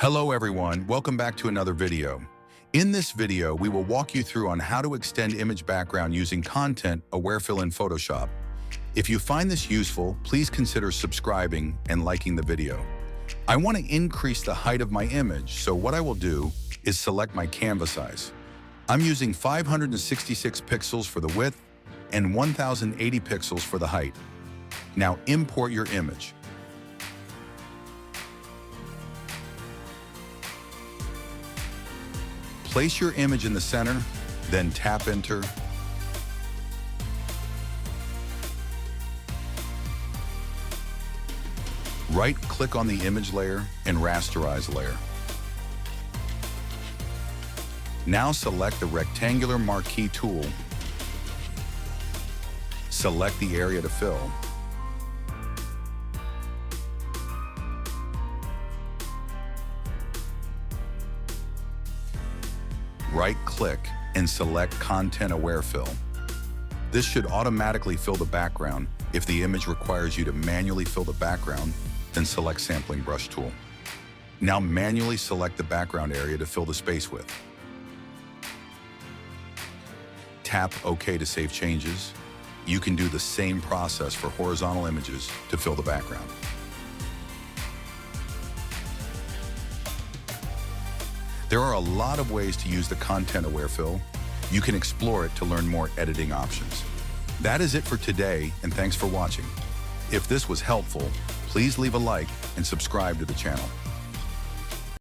Hello everyone, welcome back to another video. In this video, we will walk you through on how to extend image background using content-aware fill in Photoshop. If you find this useful, please consider subscribing and liking the video. I want to increase the height of my image, so what I will do is select my canvas size. I'm using 566 pixels for the width and 1080 pixels for the height. Now import your image. Place your image in the center, then tap Enter. Right-click on the image layer and rasterize layer. Now select the rectangular marquee tool. Select the area to fill. Right-click and select Content Aware Fill. This should automatically fill the background. If the image requires you to manually fill the background, then select Sampling Brush tool. Now manually select the background area to fill the space with. Tap OK to save changes. You can do the same process for horizontal images to fill the background. There are a lot of ways to use the content-aware fill. You can explore it to learn more editing options. That is it for today, and thanks for watching. If this was helpful, please leave a like and subscribe to the channel.